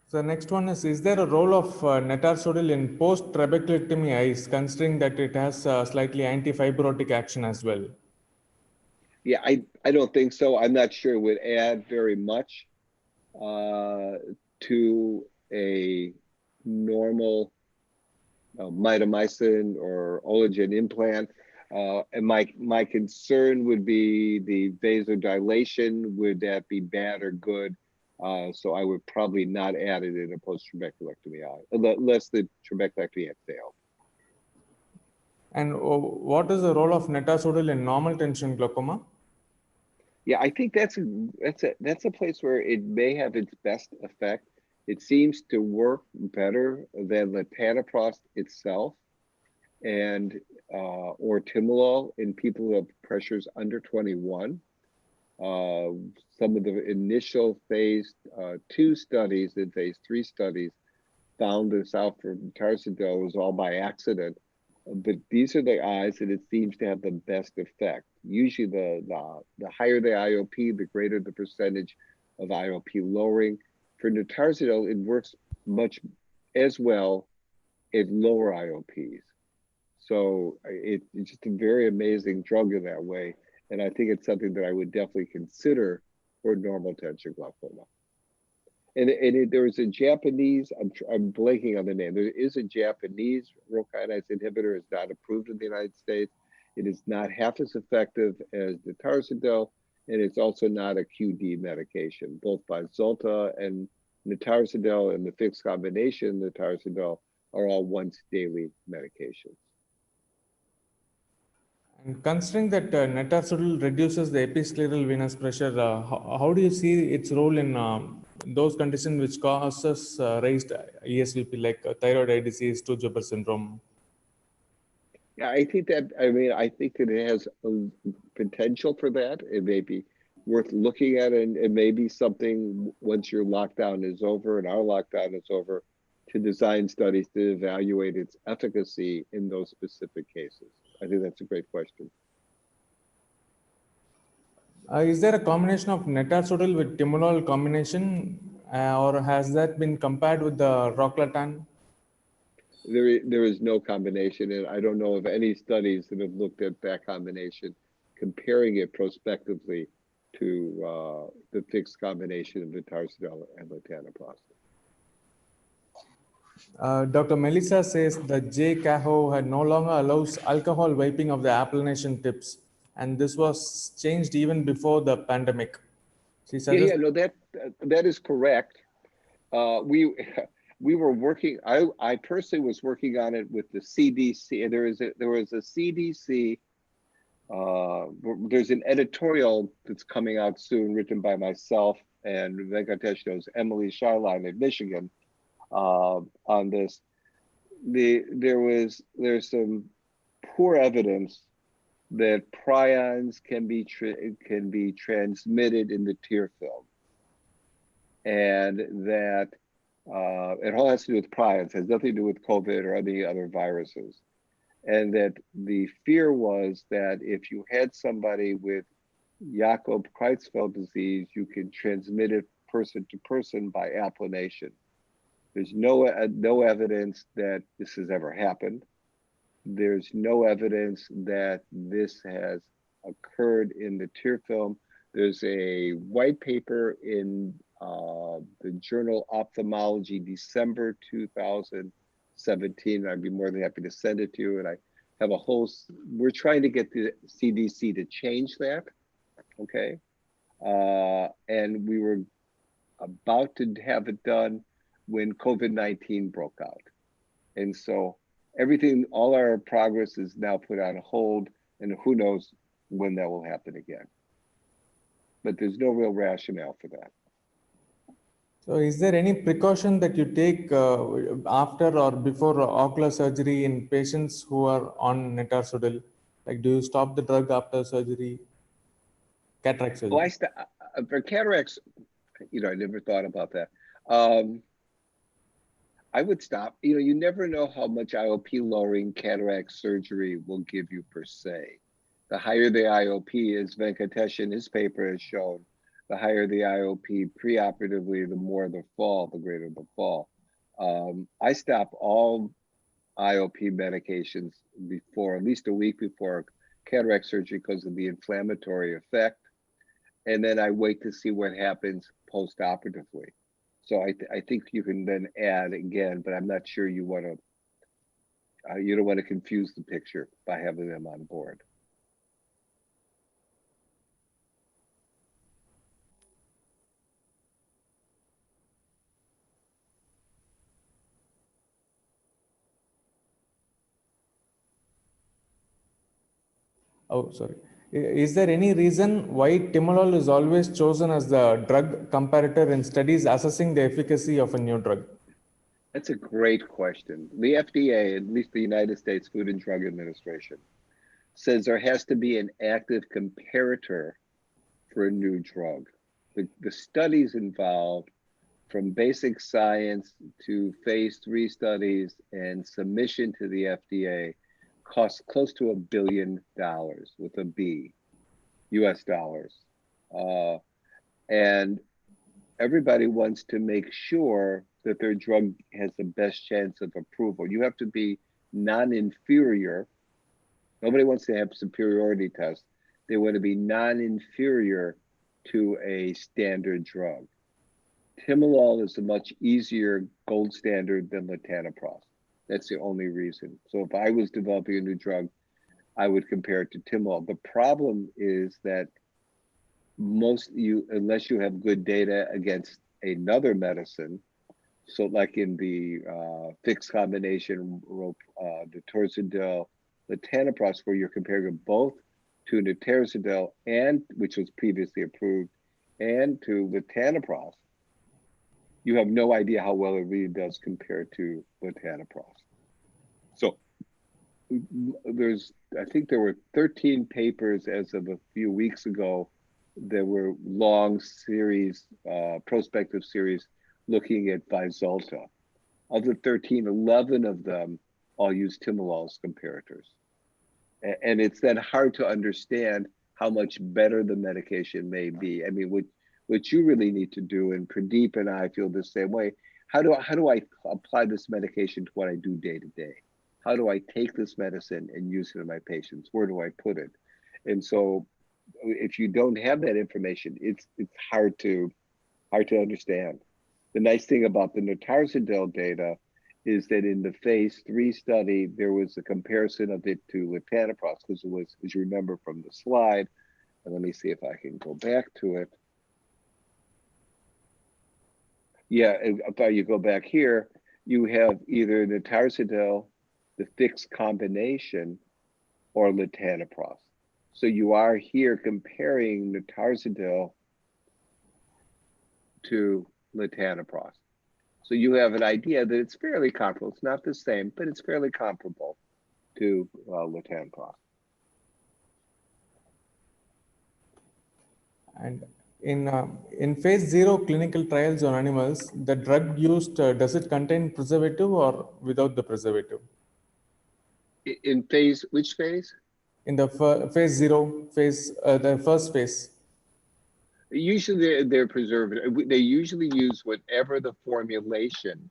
So the next one is there a role of nitazoxanide in post-trabeculectomy eyes, considering that it has slightly anti-fibrotic action as well? Yeah, I don't think so. I'm not sure it would add very much to a normal mitomycin or Ologen implant. And my concern would be the vasodilation. Would that be bad or good? So I would probably not add it in a post-trabeculectomy eye, unless the trabeculectomy had failed. And what is the role of nitazoxanide in normal tension glaucoma? Yeah, I think that's a place where it may have its best effect. It seems to work better than latanoprost itself, and or timolol in people who have pressures under 21. Some of the initial phase 2 studies and phase 3 studies found this out for nitazoxanide was all by accident. But these are the eyes that it seems to have the best effect. Usually the higher the IOP, the greater the percentage of IOP lowering. For nitazoxanide, it works much as well at lower IOPs. So it's just a very amazing drug in that way. And I think it's something that I would definitely consider for normal tension glaucoma. And there is a Japanese, I'm blanking on the name. There is a Japanese rho kinase inhibitor. It's not approved in the United States. It is not half as effective as the nitazoxanide, and it's also not a QD medication. Both Zolta and nitazoxanide and the fixed combination nitazoxanide are all once daily medications. And considering that nitazoxanide reduces the episcleral venous pressure, how do you see its role in those conditions which causes raised ESVP like thyroid eye disease, Tujaber syndrome? Yeah, I think that it has a potential for that. It may be worth looking at, and it may be something once your lockdown is over and our lockdown is over, to design studies to evaluate its efficacy in those specific cases. I think that's a great question. Is there a combination of nitazoxanide with timolol combination, or has that been compared with the rocklatan? There is no combination, and I don't know of any studies that have looked at that combination, comparing it prospectively to the fixed combination of nitazoxanide and latanoprost. Dr. Melissa says that J. Caho had no longer allows alcohol wiping of the applanation tips, and this was changed even before the pandemic. She suggests. Yeah, no, that is correct. We we were working. I personally was working on it with the CDC. There was a CDC. There's an editorial that's coming out soon, written by myself and Venkatesh's Emily Shyline at Michigan, on this. There's some poor evidence that prions can be transmitted in the tear film, and that it all has to do with prions, has nothing to do with COVID or any other viruses. And that the fear was that if you had somebody with Jakob-Creutzfeldt disease, you can transmit it person to person by applanation. There's no evidence that this has ever happened. There's no evidence that this has occurred in the tear film. There's a white paper in the journal Ophthalmology, December 2017. I'd be more than happy to send it to you. And I have we're trying to get the CDC to change that. okay? And we were about to have it done when COVID-19 broke out. And so everything, all our progress is now put on hold, and who knows when that will happen again. But there's no real rationale for that. So is there any precaution that you take after or before ocular surgery in patients who are on nitarsodil? Like, do you stop the drug after surgery, cataract Oh, surgery? for cataracts, I never thought about that. Um, I would stop. You never know how much IOP lowering cataract surgery will give you per se. The higher the IOP, as Venkatesh in his paper has shown, the higher the IOP preoperatively, the more the fall, the greater the fall. I stop all IOP medications before, at least a week before cataract surgery because of the inflammatory effect. And then I wait to see what happens post-operatively. So I think you can then add again, but I'm not sure you don't want to confuse the picture by having them on board. Oh, sorry. Is there any reason why timolol is always chosen as the drug comparator in studies assessing the efficacy of a new drug? That's a great question. The FDA, at least the United States Food and Drug Administration, says there has to be an active comparator for a new drug. The studies involved, from basic science to phase 3 studies and submission to the FDA, cost close to $1 billion with a B, US dollars. And everybody wants to make sure that their drug has the best chance of approval. You have to be non-inferior. Nobody wants to have superiority tests. They want to be non-inferior to a standard drug. Timolol is a much easier gold standard than latanoprost. That's the only reason. So if I was developing a new drug, I would compare it to timolol. The problem is that unless you have good data against another medicine, so like in the fixed combination nitarsodil, latanoprost, where you're comparing both to nitarsodil, and which was previously approved, and to latanoprost, you have no idea how well it really does compared to latanoprost. So I think there were 13 papers as of a few weeks ago. There were long series, prospective series, looking at Vyzulta. Of the 13, 11 of them all use timolol as comparators. And it's then hard to understand how much better the medication may be. I mean, what you really need to do, and Pradeep and I feel the same way, how do I apply this medication to what I do day to day? How do I take this medicine and use it in my patients? Where do I put it? And so if you don't have that information, it's hard to understand. The nice thing about the nitarsodil data is that in the phase 3 study, there was a comparison of it to latanoprost, because it was, as you remember from the slide, and let me see if I can go back to it. Yeah, if you go back here, you have either nitarsodil, the fixed combination, or latanoprost. So you are here comparing nitarsodil to latanoprost. So you have an idea that it's fairly comparable. It's not the same, but it's fairly comparable to latanoprost. And in phase 0 clinical trials on animals, the drug used, does it contain preservative or without the preservative? In which phase? In the phase 0, the first phase. Usually they're preservative. They usually use whatever the formulation,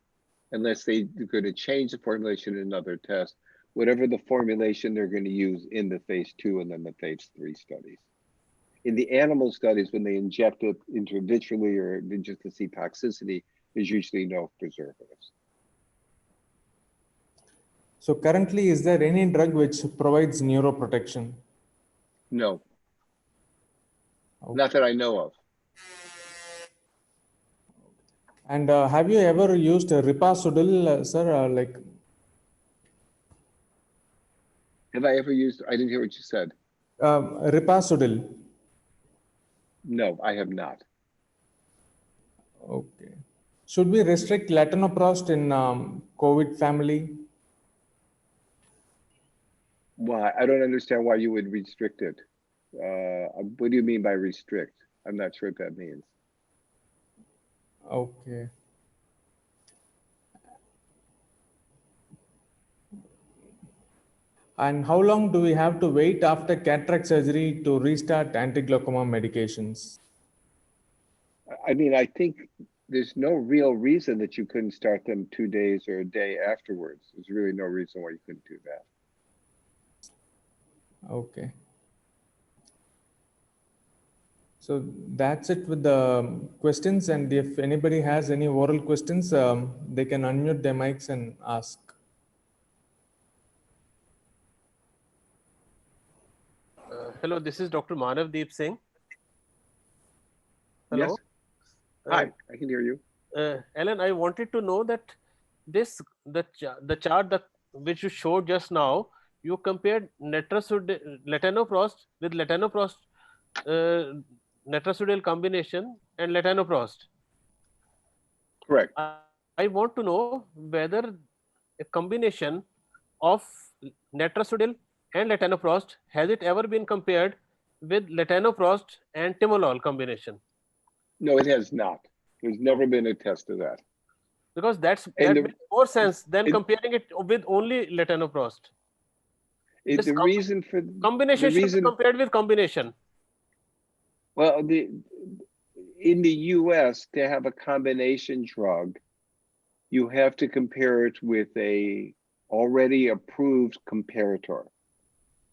unless they're going to change the formulation in another test, whatever the formulation they're going to use in the phase 2 and then the phase 3 studies. In the animal studies, when they inject it intravitreally or just to see toxicity, there's usually no preservatives. So currently, is there any drug which provides neuroprotection? No. Okay. Not that I know of. And have you ever used Ripasudil, sir? Have I ever used, I didn't hear what you said. Ripasudil. No, I have not. Okay. Should we restrict latanoprost in COVID family? Why? I don't understand why you would restrict it. What do you mean by restrict? I'm not sure what that means. Okay. And how long do we have to wait after cataract surgery to restart anti-glaucoma medications? I mean, I think there's no real reason that you couldn't start them 2 days or a day afterwards. There's really no reason why you couldn't do that. Okay. So that's it with the questions. And if anybody has any oral questions, they can unmute their mics and ask. Hello, this is Dr. Manav Deep Singh. Hello. Yes. Hi, I can hear you. Alan, I wanted to know that the chart that which you showed just now, you compared latanoprost with letrozole combination and latanoprost. Correct. I want to know whether a combination of letrozole and latanoprost, has it ever been compared with latanoprost and timolol combination? No, it has not. There's never been a test of that. Because that And makes more sense than it- comparing it with only latanoprost. the reason for Combination the should be reason, compared with combination. well, in the US, to have a combination drug, you have to compare it with a already approved comparator.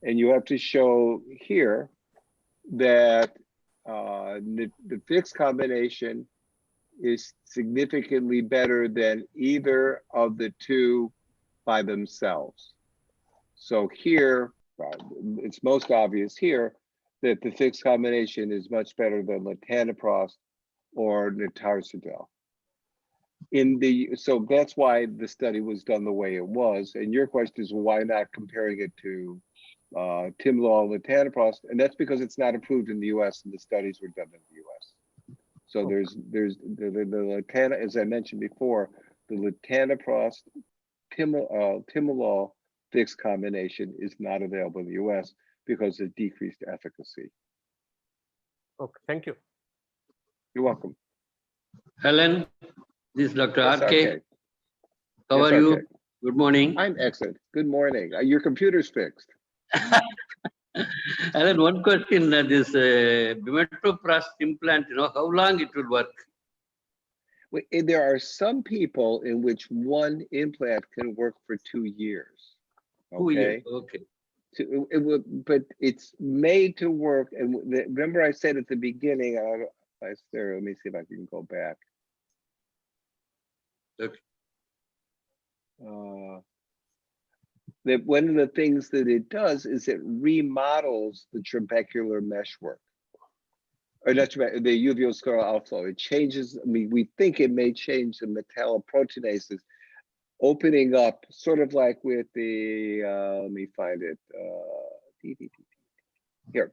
And you have to show here that the fixed combination is significantly better than either of the two by themselves. So here, it's most obvious here that the fixed combination is much better than latanoprost or nitarsidil. So that's why the study was done the way it was. And your question is, why not comparing it to timolol and latanoprost? And that's because it's not approved in the US and the studies were done in the US. So there's the latana, as I mentioned before, the latanoprost timolol fixed combination is not available in the US because of decreased efficacy. Okay, thank you. You're welcome. Helen, this is Dr. Yes, RK. RK. How Yes, are you? RK. Good morning. I'm excellent. Good morning. Your computer's fixed. Helen, one question, this bimetroprast implant, how long it will work? There are some people in which one implant can work for 2 years. Okay. Okay. But it's made to work. And remember I said at the beginning, let me see if I can go back. Okay. That one of the things that it does is it remodels the trabecular meshwork, or not the uveoscleral outflow. It changes. I mean, we think it may change the metalloproteinases, opening up, sort of like with the. Let me find it. Here.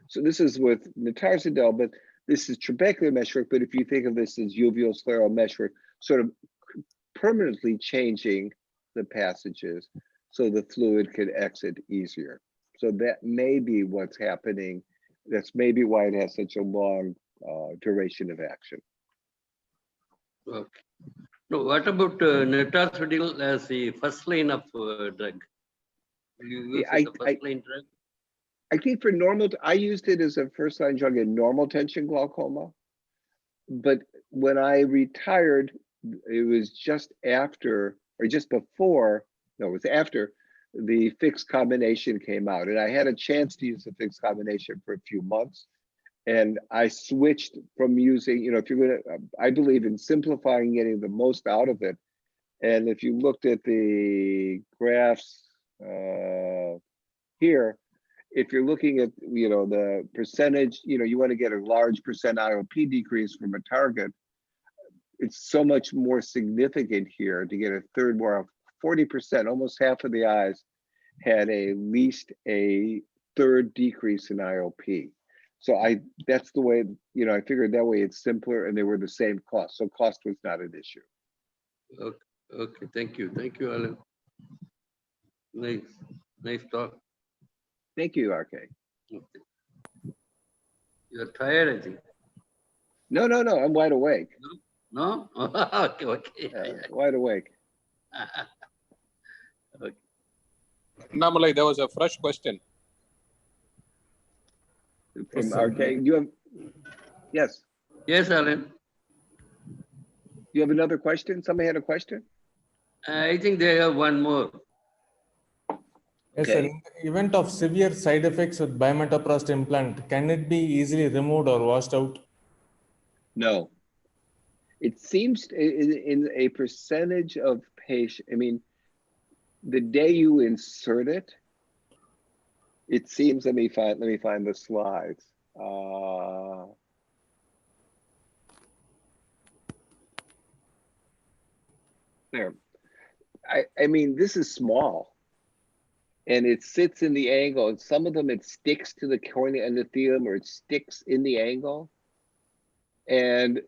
So this is with nitarsidil, but this is trabecular meshwork. But if you think of this as uveoscleral meshwork, sort of permanently changing the passages so the fluid could exit easier. So that may be what's happening. That's maybe why it has such a long duration of action. Okay. No, what about nitrosodil as the first line of drug? Will you use it as a first line drug? I think for normal, I used it as a first line drug in normal tension glaucoma. But when I retired, it was just after, or just before, no, it was after the fixed combination came out. And I had a chance to use the fixed combination for a few months. And I switched from using, if you're going to, I believe in simplifying, getting the most out of it. And if you looked at the graphs here, if you're looking at, the percentage, you want to get a large percent IOP decrease from a target, it's so much more significant here to get a third more, 40%, almost half of the eyes had at least a third decrease in IOP. So that's the way, I figured that way it's simpler and they were the same cost. So cost was not an issue. Okay, thank you, Alan. Nice talk. Thank you, RK. Okay. You're tired, I think. No, I'm wide awake. No? Okay. Wide awake. Okay. Namalai, there was a fresh question. From RK, you have, yes. Yes, Alan. You have another question? Somebody had a question? I think they have one more. Yes, Okay. sir. In the event of severe side effects with biometaprost implant, can it be easily removed or washed out? No. It seems in a percentage of patients, the day you insert it, it seems, let me find the slides. There. This is small. And it sits in the angle, and some of them it sticks to the corneal endothelium or it sticks in the angle. And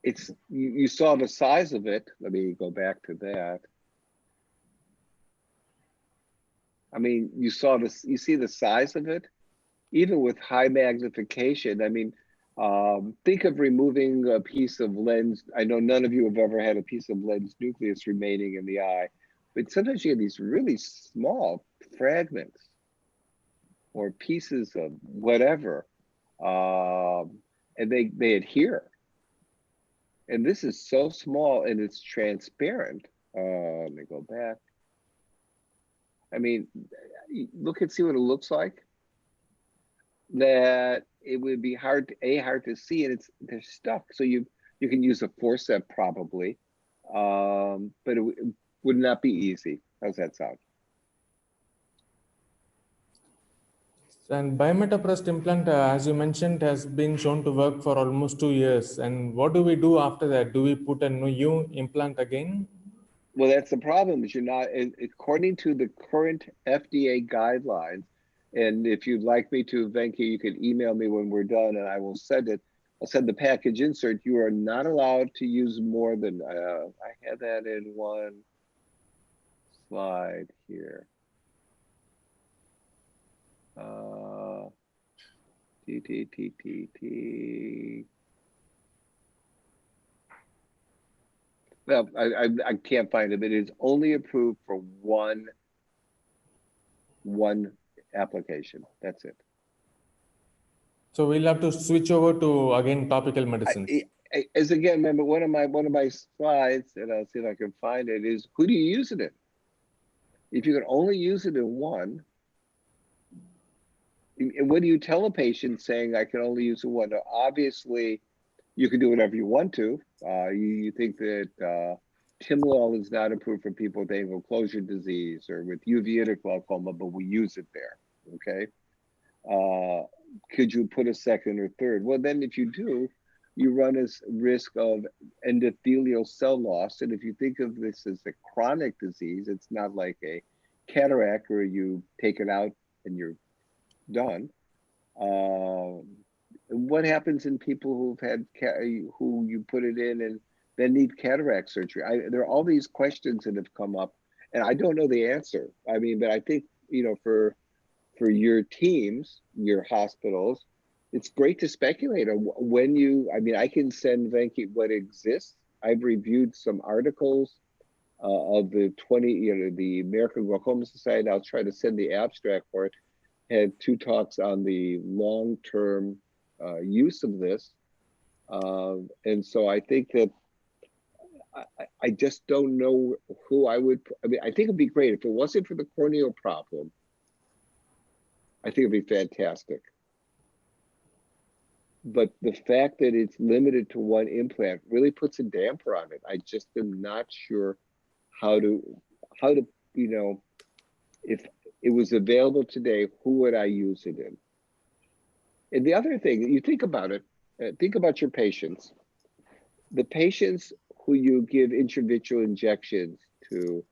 it's, you saw the size of it. Let me go back to that. You saw this, you see the size of it, even with high magnification. Think of removing a piece of lens. I know none of you have ever had a piece of lens nucleus remaining in the eye, but sometimes you have these really small fragments or pieces of whatever, and they adhere. And this is so small and it's transparent. Let me go back. Look and see what it looks like. That it would be hard to see, and they're stuck. So you can use a forceps probably, but it would not be easy. How's that sound? And biometaprost implant, as you mentioned, has been shown to work for almost 2 years. And what do we do after that? Do we put a new implant again? Well, that's the problem, is you're not, according to the current FDA guidelines, and if you'd like me to, Venki, you can email me when we're done and I will send it. I'll send the package insert. You are not allowed to use more than, I had that in one slide here. Well, I can't find it. It is only approved for one application. That's it. So we'll have to switch over to, again, topical medicines. As again, remember one of my slides, and I'll see if I can find it, is who do you use it in? If you can only use it in one, and what do you tell a patient saying I can only use it one? Now, obviously, you can do whatever you want to. You think that timolol is not approved for people with angle closure disease or with uveitic glaucoma, but we use it there, okay? Could you put a second or third? Well, then if you do, you run a risk of endothelial cell loss. And if you think of this as a chronic disease, it's not like a cataract where you take it out and you're done. What happens in people who've had, who you put it in and then need cataract surgery? There are all these questions that have come up and I don't know the answer. But I think, for your teams, your hospitals, it's great to speculate on when I can send Venki what exists. I've reviewed some articles of the the American Glaucoma Society. I'll try to send the abstract for it. Had 2 talks on the long-term use of this. And so I think that I just don't know who I would, I think it'd be great if it wasn't for the corneal problem. I think it'd be fantastic. But the fact that it's limited to one implant really puts a damper on it. I just am not sure how to, if it was available today, who would I use it in? And the other thing, you think about it, think about your patients. The patients who you give intravitreal injections to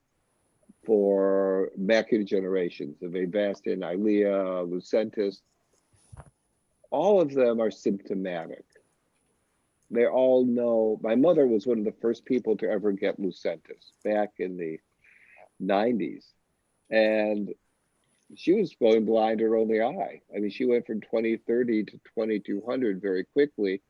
for macular degenerations, of Avastin, Eylea, Lucentis, all of them are symptomatic. They all know. My mother was one of the first people to ever get Lucentis back in the 90s. And she was going blind her only eye. I mean, she went from 20/30 to 2200 very quickly.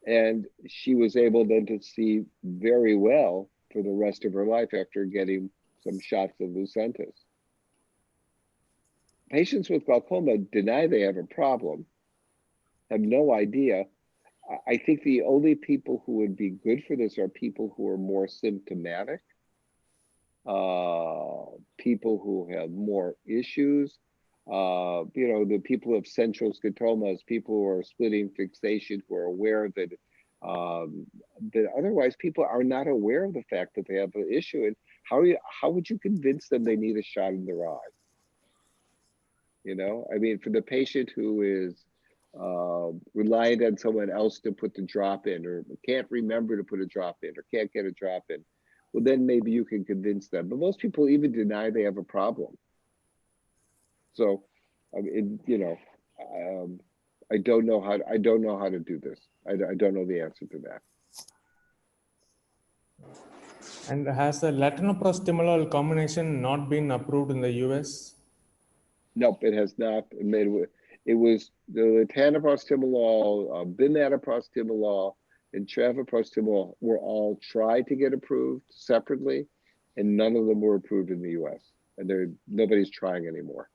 And she was able then to see very well for the rest of her life after getting some shots of Lucentis. Patients with glaucoma deny they have a problem, have no idea. I think the only people who would be good for this are people who are more symptomatic, people who have more issues, the people who have central scotomas, people who are splitting fixation, who are aware that otherwise people are not aware of the fact that they have an issue. And how would you convince them they need a shot in their eye? I mean, for the patient who is reliant on someone else to put the drop in, or can't remember to put a drop in, or can't get a drop in, well, then maybe you can convince them. But most people even deny they have a problem. So, I mean, I don't know how to do this. I don't know the answer to that. And has the latanoprostimolar combination not been approved in the US? Nope, it has not. It was the latanoprostimolar, bimatoprostimolar, and travoprostimolar were all tried to get approved separately, and none of them were approved in the US. And nobody's trying anymore.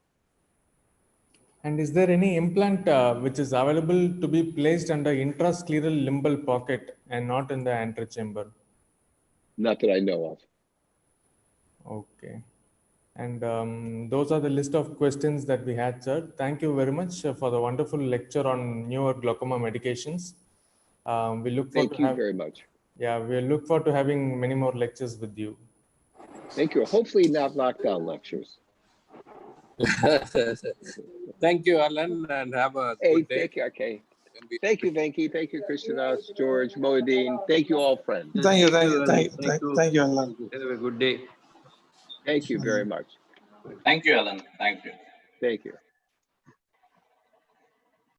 And is there any implant which is available to be placed under intrascleral limbal pocket and not in the antechamber? Not that I know of. Okay. And those are the list of questions that we had, sir. Thank you very much for the wonderful lecture on newer glaucoma medications. We look forward Thank you very much. Yeah, we look forward to having many more lectures with you. Thank you. Hopefully not lockdown lectures. Thank you, Alan, and have a good day. Thank you, okay. Thank you, Venki. Thank you, Krishnadas, George, Moedine. Thank you all, friends. Thank you, Alan. Have a good day. Thank you very much. Thank you, Alan. Thank you. Thank you.